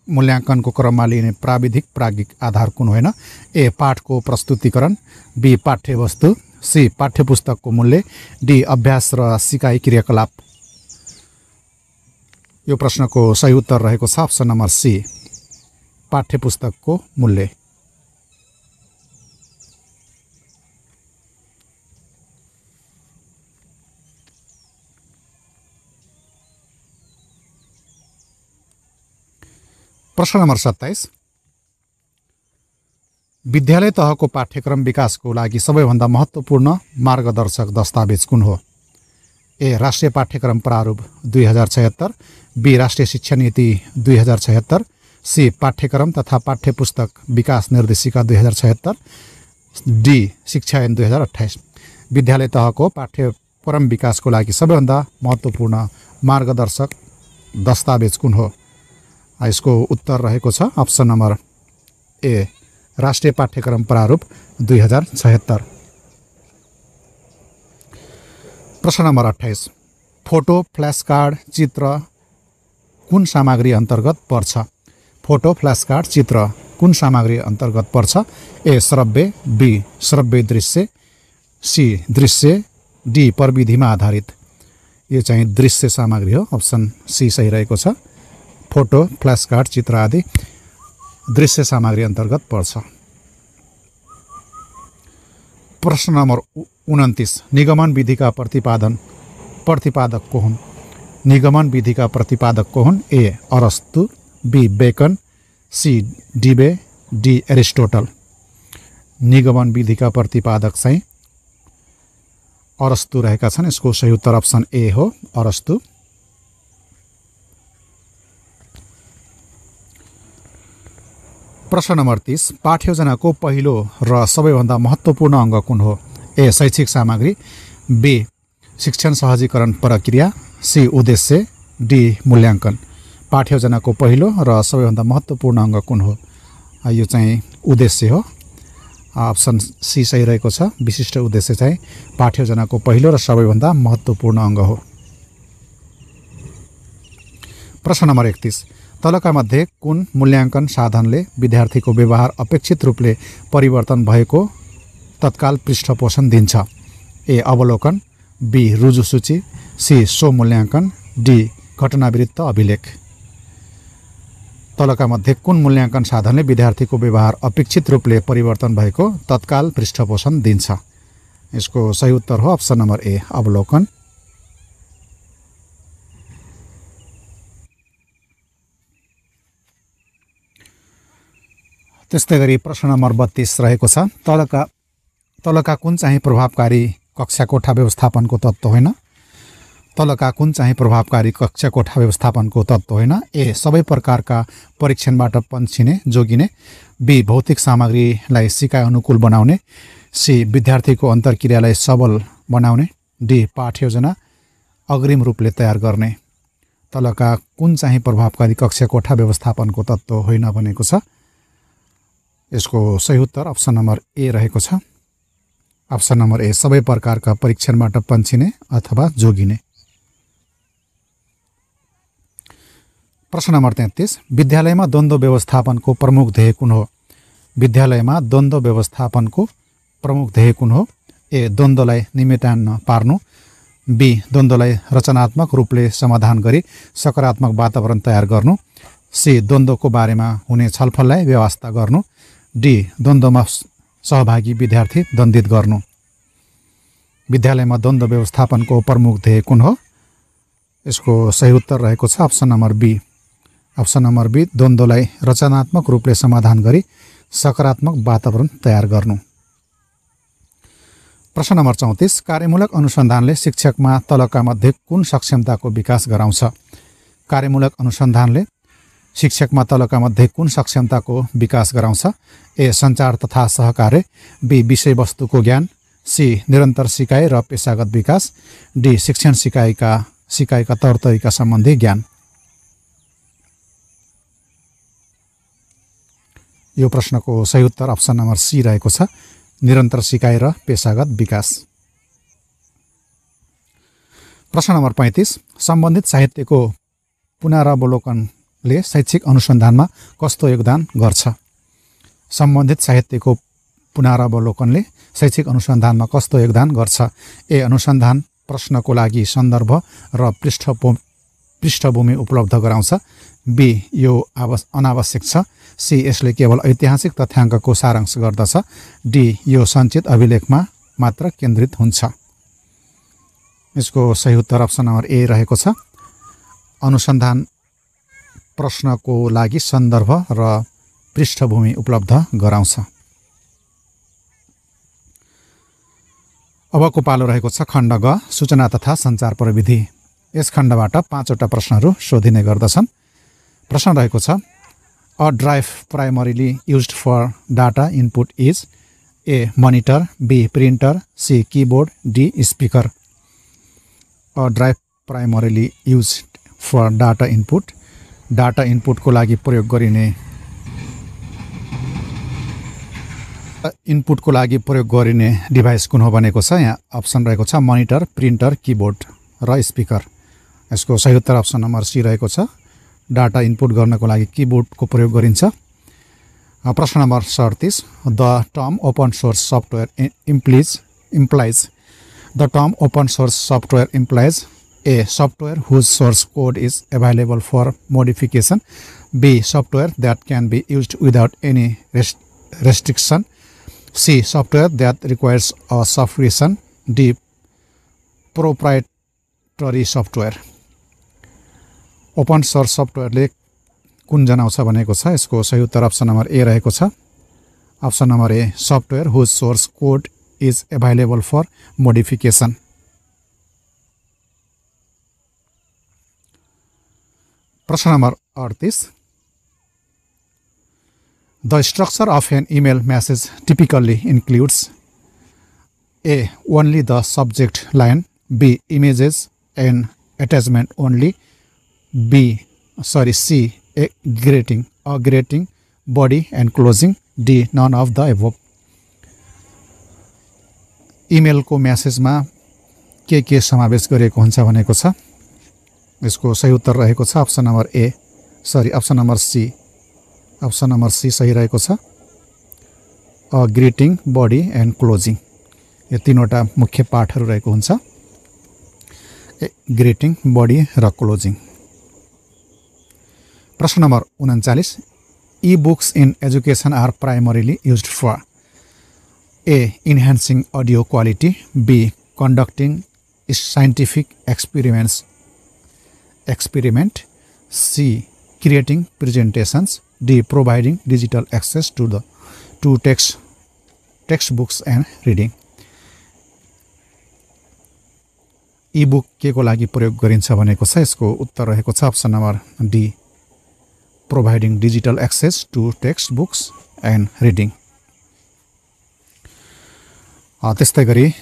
मूल्याङ्कनको क्रममा लिइने प्राविधिक प्राज्ञिक आधार कुन होइन? ए. पाठको प्रस्तुतिकरण, बी. पाठ्यवस्तु, सी. पाठ्यपुस्तकको मूल्य, डी. अभ्यास र सिकाइ क्रियाकलाप। यो प्रश्नको सही उत्तर रहेको छ अप्सन नम्बर सी, पाठ्यपुस्तकको मूल्य। प्रश्न नम्बर 27, विद्यालय तहको पाठ्यक्रम विकासको लागि सबैभन्दा महत्त्वपूर्ण मार्गदर्शक दस्तावेज कुन हो? ए. राष्ट्रिय पाठ्यक्रम प्रारूप 2076, बी. राष्ट्रिय शिक्षा नीति 2076, सी. पाठ्यक्रम तथा पाठ्यपुस्तक विकास निर्देशिका 2076, डी. शिक्षा ऐन 2028। विद्यालय तहको पाठ्यक्रम विकासको लागि सबैभन्दा महत्त्वपूर्ण मार्गदर्शक दस्तावेज कुन हो? यसको उत्तर रहेको छ अप्सन नम्बर ए, राष्ट्रिय पाठ्यक्रम प्रारूप 2076। प्रश्न नम्बर 28, फोटो, फ्ल्यास कार्ड, चित्र कुन सामग्री अन्तर्गत पर्छ? फोटो, फ्ल्यास कार्ड, चित्र कुन सामग्री अन्तर्गत पर्छ? ए. श्रव्य, बी. श्रव्य दृश्य, सी. दृश्य, डी. प्रविधिमा आधारित। यो चाहिँ दृश्य सामग्री हो, अप्सन सी सही रहेको छ। फोटो, फ्ल्यास कार्ड, चित्र आदि दृश्य सामग्री अन्तर्गत पर्छ। प्रश्न नम्बर 29, निगमन विधिका प्रतिपादक को हुन्? निगमन विधिका प्रतिपादक को हुन्? ए. अरस्तु, बी. Bacon, C. डिबे, डी. एरिस्टोटल। निगमन विधिका प्रतिपादक चाहिँ अरस्तु रहेका छन्। यसको सही उत्तर अप्सन ए हो, अरस्तु। प्रश्न नम्बर 30, पाठ्योजनाको पहिलो र सबैभन्दा महत्त्वपूर्ण अङ्ग कुन हो? ए. शैक्षिक सामग्री, बी. शिक्षण सहजीकरण प्रक्रिया, सी. उद्देश्य, डी. मूल्याङ्कन। पाठ्योजनाको पहिलो र सबैभन्दा महत्त्वपूर्ण अङ्ग कुन हो? यो चाहिँ उद्देश्य हो, अप्सन सी सही रहेको छ। विशिष्ट उद्देश्य चाहिँ पाठ्योजनाको पहिलो र सबैभन्दा महत्त्वपूर्ण अङ्ग हो। प्रश्न नम्बर 31, तलका मध्ये कुन मूल्याङ्कन साधनले विद्यार्थीको व्यवहार अपेक्षित रूपले परिवर्तन भएको तत्काल पृष्ठपोषण दिन्छ? ए. अवलोकन, बी. रुजुसूची, सी. स्वमूल्याङ्कन, डी. घटनावृत्त अभिलेख। तलका मध्ये कुन मूल्याङ्कन साधनले विद्यार्थीको व्यवहार अपेक्षित रूपले परिवर्तन भएको तत्काल पृष्ठपोषण दिन्छ? यसको सही उत्तर हो अप्सन नम्बर ए, अवलोकन। त्यस्तै गरी प्रश्न नम्बर 32 रहेको छ, तलका कुन चाहिँ प्रभावकारी कक्षा कोठा व्यवस्थापनको तत्त्व होइन? तलका कुन चाहिँ प्रभावकारी कक्षा कोठा व्यवस्थापनको तत्त्व होइन? ए. सबै प्रकारका परीक्षणबाट पन्छिने जोगिने, बी. भौतिक सामग्रीलाई सिकाइ अनुकूल बनाउने, सी. विद्यार्थीको अन्तर्क्रियालाई सबल बनाउने, डी. पाठ्योजना अग्रिम रूपले तयार गर्ने। तलका कुन चाहिँ प्रभावकारी कक्षा कोठा व्यवस्थापनको तत्त्व होइन भनेको छ? यसको सही उत्तर अप्सन नम्बर ए रहेको छ। अप्सन नम्बर ए, सबै प्रकारका परीक्षणबाट पन्छिने अथवा जोगिने। प्रश्न नम्बर 33, विद्यालयमा द्वन्द्व व्यवस्थापनको प्रमुख ध्येय कुन हो? विद्यालयमा द्वन्द्व व्यवस्थापनको प्रमुख ध्येय कुन हो? ए. द्वन्द्वलाई निमेटान्न पार्नु, बी. द्वन्द्वलाई रचनात्मक रूपले समाधान गरी सकारात्मक वातावरण तयार गर्नु, सी. द्वन्द्वको बारेमा हुने छलफललाई व्यवस्था गर्नु, डी. द्वन्द्वमा सहभागी विद्यार्थी दण्डित गर्नु। विद्यालयमा द्वन्द्व व्यवस्थापनको प्रमुख ध्येय कुन हो? यसको सही उत्तर रहेको छ option number B. Option number B, द्वन्द्वलाई रचनात्मक रूपले समाधान गरी सकारात्मक वातावरण तयार गर्नु। प्रश्न नम्बर 34, कार्यमूलक अनुसन्धानले शिक्षकमा तलका मध्ये कुन सक्षमताको विकास गराउँछ? कार्यमूलक अनुसन्धानले शिक्षकमा तलका मध्ये कुन सक्षमताको विकास गराउँछ? ए. सञ्चार तथा सहकार्य, बी. विषयवस्तुको ज्ञान, सी. निरन्तर सिकाइ र पेशागत विकास, डी. शिक्षण सिकाइका तौर तरिका सम्बन्धी ज्ञान। यो प्रश्नको सही उत्तर अप्सन नम्बर सी रहेको छ, निरन्तर सिकाइ र पेशागत विकास। प्रश्न नम्बर 35, सम्बन्धित साहित्यको पुनरावलोकन ले शैक्षिक अनुसन्धानमा कस्तो योगदान गर्छ? सम्बन्धित साहित्यको पुनरावलोकनले शैक्षिक अनुसन्धानमा कस्तो योगदान गर्छ? ए. अनुसन्धान प्रश्नको लागि सन्दर्भ र पृष्ठभूमि उपलब्ध गराउँछ। बी. यो अनावश्यक छ। सी. यसले केवल ऐतिहासिक तथ्याङ्कको सारांश गर्दछ। डी. यो सञ्चित अभिलेखमा मात्र केन्द्रित हुन्छ। यसको सही उत्तर अप्सन नम्बर ए रहेको छ। अनुसन्धान प्रश्नको लागि सन्दर्भ र पृष्ठभूमि उपलब्ध गराउँछ। अबको पालो रहेको छ खण्ड ग, सूचना तथा सञ्चार प्रविधि। यस खण्डबाट 5वटा प्रश्नहरू सोधिने गर्दछन्। प्रश्न रहेको छ, a drive primarily used for data input is A. Monitor, B. Printer, C. Keyboard, D. Speaker. A drive primarily used for data इनपुटको लागि प्रयोग गरिने डिभाइस कुन हो भनेको छ। यहाँ अप्सन रहेको छ मनिटर, प्रिन्टर, किबोर्ड र स्पिकर। यसको सही उत्तर अप्सन नम्बर सी रहेको छ। डाटा इनपुट गर्नको लागि किबोर्डको प्रयोग गरिन्छ। प्रश्न number 37, the term open source software implies A. Software whose source code is available for modification, B. Software that can be used without any restriction, C. Software that requires a subscription, D. Proprietary software. Open source सफ्टवेयरले कुन जनाउँछ भनेको छ। यसको सही उत्तर option number A रहेको छ। Option number A, software whose source code is available for modification. प्रश्न number 38, the structure of an email message typically includes A. Only the subject line, B. Images and attachment only, C. A greeting, body and closing, D. none of the above। इमेलको म्यासेजमा के समावेश गरिएको हुन्छ भनेको छ। यसको सही उत्तर रहेको छ option number C. Option number C सही रहेको छ। ग्रिटिङ, बडी एन्ड क्लोजिङ, यो तीनवटा मुख्य पाठहरू रहेको हुन्छ। ग्रिटिङ, बडी र क्लोजिङ। प्रश्न number 39, e books in education are primarily used for A. Enhancing audio quality, B. Conducting scientific experiment, C. Creating presentations, D. Providing digital access to text books and reading. E book के को लागि प्रयोग गरिन्छ भनेको छ। यसको उत्तर रहेको छ option number D, providing digital access to text books and reading. त्यस्तै गरी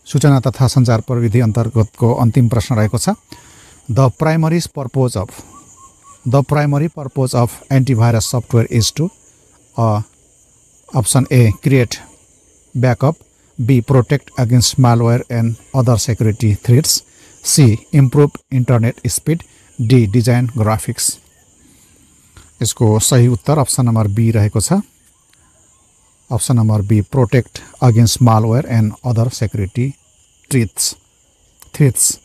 सूचना तथा सञ्चार प्रविधि अन्तर्गतको अन्तिम प्रश्न रहेको छ, the primary purpose of antivirus software is to option A. Create backup, B. Protect against malware and other security threats, C. Improve internet speed, D. Design graphics. यसको सही उत्तर अप्सन नम्बर बी रहेको छ। Option number B, protect against malware and other security threats.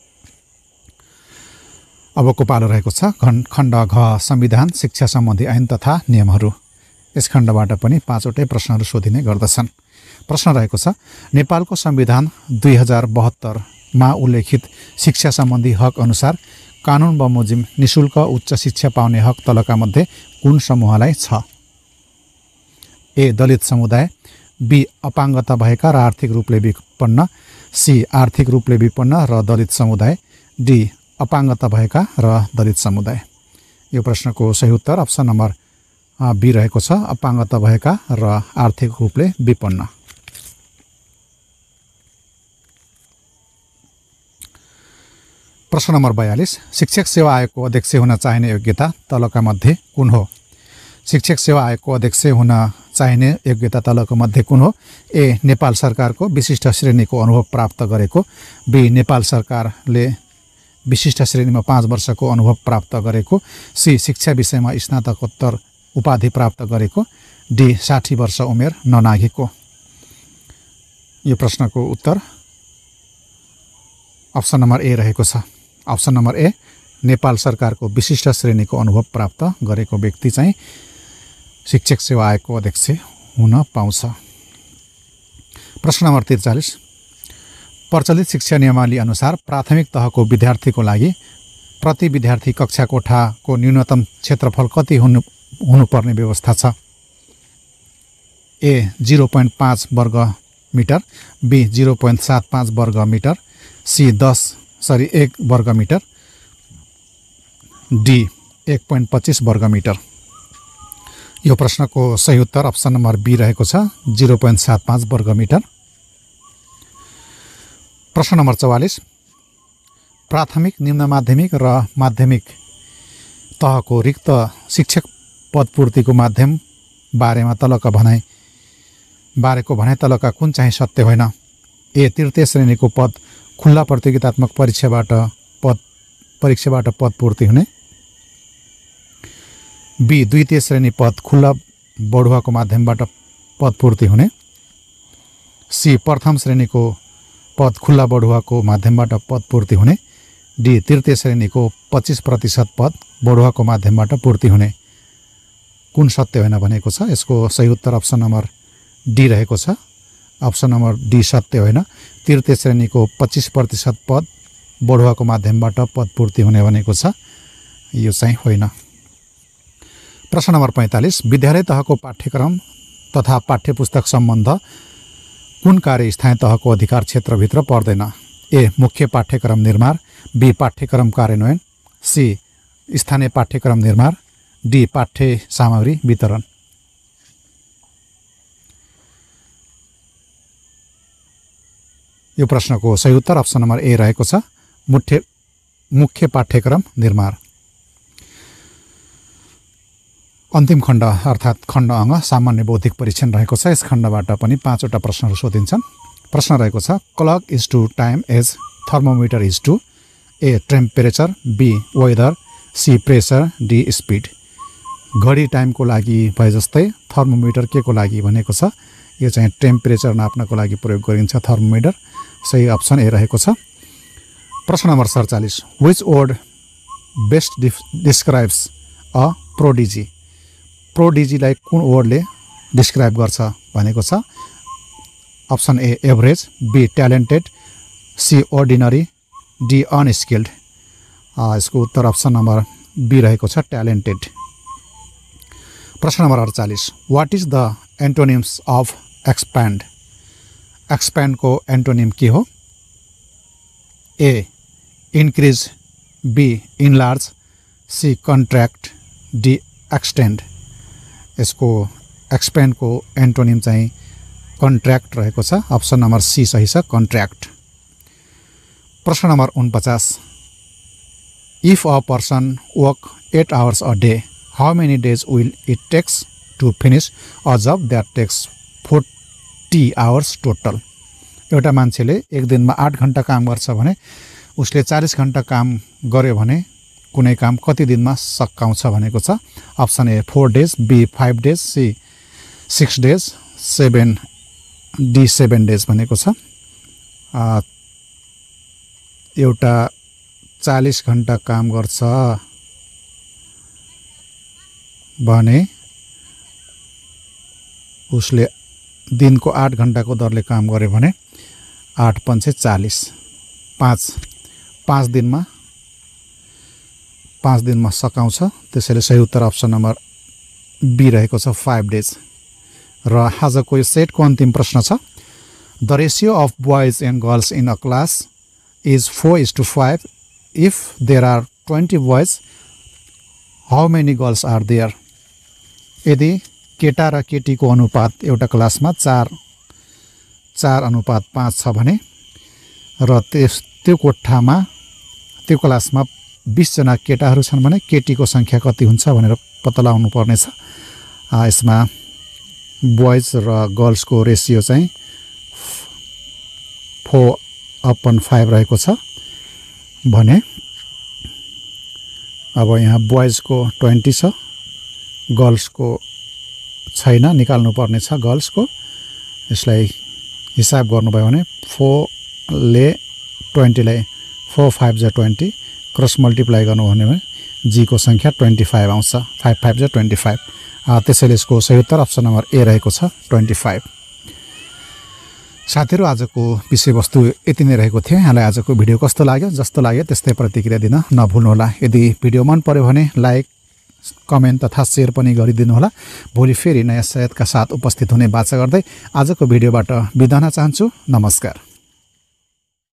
अबको पालो रहेको छ खण्ड घ, संविधान, शिक्षा सम्बन्धी ऐन तथा नियमहरू। यस खण्डबाट पनि 5वटै प्रश्नहरू सोधिने गर्दछन्। प्रश्न रहेको छ, नेपालको संविधान 2072 मा उल्लेखित शिक्षा सम्बन्धी हक अनुसार कानुन बमोजिम निशुल्क उच्च शिक्षा पाउने हक तलका मध्ये कुन समूहलाई छ? ए. दलित समुदाय, बी. अपाङ्गता भएका र आर्थिक रूपले विपन्न, सी. आर्थिक रूपले विपन्न र दलित समुदाय, डी. अपाङ्गता भएका र दलित समुदाय। यो प्रश्नको सही उत्तर अप्सन नम्बर बी रहेको छ, अपाङ्गता भएका र आर्थिक रूपले विपन्न। प्रश्न नम्बर 42, शिक्षक सेवा आयोगको अध्यक्ष हुन चाहिने योग्यता तलका मध्ये कुन हो? शिक्षक सेवा आयोगको अध्यक्ष हुन चाहिने योग्यता तलका मध्ये कुन हो? ए. नेपाल सरकारको विशिष्ट श्रेणीको अनुभव प्राप्त गरेको, बी. नेपाल सरकारले विशिष्ट श्रेणीमा 5 वर्षको अनुभव प्राप्त गरेको, सी शिक्षा विषयमा स्नातकोत्तर उपाधि प्राप्त गरेको, डी 60 वर्ष उमेर ननागेको। यो प्रश्नको उत्तर अप्सन नम्बर ए रहेको छ। अप्सन नम्बर ए, नेपाल सरकारको विशिष्ट श्रेणीको अनुभव प्राप्त गरेको व्यक्ति चाहिँ शिक्षक सेवा आयोगको अध्यक्ष हुन पाउँछ। प्रश्न नम्बर 43, प्रचलित शिक्षा नियमावली अनुसार प्राथमिक तहको विद्यार्थीको लागि प्रति विद्यार्थी कक्षा कोठाको न्यूनतम क्षेत्रफल कति हुनुपर्ने व्यवस्था छ? ए 0.5 वर्ग मिटर, बी 0.75 वर्ग मिटर, सी 1 वर्ग मिटर, डी 1.25 वर्ग मिटर। यो प्रश्नको सही उत्तर अप्सन नम्बर बी रहेको छ, 0.75 वर्ग मिटर। प्रश्न नम्बर 44, प्राथमिक, निम्न माध्यमिक र माध्यमिक तहको रिक्त शिक्षक पदपूर्तिको माध्यम बारेको भनाइ तलका कुन चाहिँ सत्य होइन? ए तृतीय श्रेणीको पद खुल्ला प्रतियोगितात्मक परीक्षाबाट पदपूर्ति हुने, बी द्वितीय श्रेणी पद खुल्ला बढुवाको माध्यमबाट पदपूर्ति हुने, सी प्रथम श्रेणीको पद खुल्ला बढुवाको माध्यमबाट पदपूर्ति हुने, डी तृतीय श्रेणीको 25% पद बढुवाको माध्यमबाट पूर्ति हुने। कुन सत्य होइन भनेको छ? यसको सही उत्तर अप्सन नम्बर डी रहेको छ। अप्सन नम्बर डी सत्य होइन। तृतीय श्रेणीको 25% पद बढुवाको माध्यमबाट पदपूर्ति हुने भनेको छ, यो चाहिँ होइन। प्रश्न नम्बर 45, विद्यालय तहको पाठ्यक्रम तथा पाठ्यपुस्तक सम्बन्ध कुन कार्य स्थानीय तहको अधिकार क्षेत्रभित्र पर्दैन? ए मुख्य पाठ्यक्रम निर्माण, बी पाठ्यक्रम कार्यान्वयन, सी स्थानीय पाठ्यक्रम निर्माण, डी पाठ्य सामग्री वितरण। यो प्रश्नको सही उत्तर अप्सन नम्बर ए रहेको छ, मुख्य पाठ्यक्रम निर्माण। अन्तिम खण्ड अर्थात् खण्ड अङ्ग सामान्य बौद्धिक परीक्षण रहेको छ। यस खण्डबाट पनि 5वटा प्रश्नहरू सोधिन्छन्। प्रश्न रहेको छ, clock is to time as thermometer is to A temperature, B weather, C pressure, D speed. घडी टाइमको लागि भए जस्तै थर्मोमिटर के को लागि भनेको छ? यो चाहिँ टेम्परेचर नाप्नको लागि प्रयोग गरिन्छ थर्मोमिटर। सही अप्सन ए रहेको छ। प्रश्न number 47, which word best describes a prodigy? प्रोडिजीलाई कुन वर्डले डिस्क्राइब गर्छ भनेको छ? Option A average, B talented, C ordinary, D unskilled. यसको उत्तर अप्सन नम्बर बी रहेको छ, ट्यालेन्टेड। प्रश्न number 48, what is the antonyms of expand? एक्सप्यान्डको एन्टोनिम के हो? A increase, B enlarge, C contract, D extend. यसको एक्सप्यान्डको एन्टोनिम चाहिँ कन्ट्र्याक्ट रहेको छ। अप्सन नम्बर सी सही छ, कन्ट्र्याक्ट। प्रश्न number 49, if a person work 8 hours a day, how many days will it takes to finish a job that takes 40 hours total? एउटा मान्छेले एक दिनमा 8 घण्टा काम गर्छ भने उसले 40 घण्टा काम गर्यो भने कुनै काम कति दिनमा सकाउँछ भनेको छ? Option A 4 days, B 5 days, C 6 days, D 7 days भनेको छ। एउटा 40 घण्टा काम गर्छ भने उसले दिनको 8 घण्टाको दरले काम गर्यो भने 8 पंचे 40, 5 दिनमा सकाउँछ। त्यसैले सही उत्तर अप्सन नम्बर बी रहेको छ, 5 days। र आजको यो सेटको अन्तिम प्रश्न छ, the ratio of boys and girls in a class is 4:5 if there are 20 boys, how many girls are there? यदि केटा र केटीको अनुपात एउटा क्लासमा 4:5 छ भने र त्यो क्लासमा 20 जना केटाहरू छन् भने केटीको संख्या कति हुन्छ भनेर पत्ता लगाउनु पर्नेछ। यसमा बोइज र गर्ल्सको रेसियो चाहिँ 4:5 रहेको छ भने अब यहाँ बोइजको 20 छ, गर्ल्सको छैन, निकाल्नु पर्ने छ गर्ल्सको। यसलाई हिसाब गर्नुभयो भने 4 ले 20 लाई 4 5 जा 20 क्रस मल्टिप्लाई गर्नु भने जी को संख्या 25 आउँछ। 5 5 जा 25। त्यसैले यसको सही उत्तर अप्सन नम्बर ए रहेको छ 25। साथीहरु, आजको विषयवस्तु यति नै रहेको थियो। यहाँलाई आजको भिडियो कस्तो लाग्यो? जस्तो लाग्यो त्यस्तै प्रतिक्रिया दिन नभुल्नुहोला। यदि भिडियो मन पर्यो भने लाइक, कमेन्ट तथा शेयर पनि गरिदिनु होला। भोलि फेरि नयाँ सहायतका साथ उपस्थित हुने बाचा गर्दै आजको भिडियोबाट बिदा हुन चाहन्छु। नमस्कार।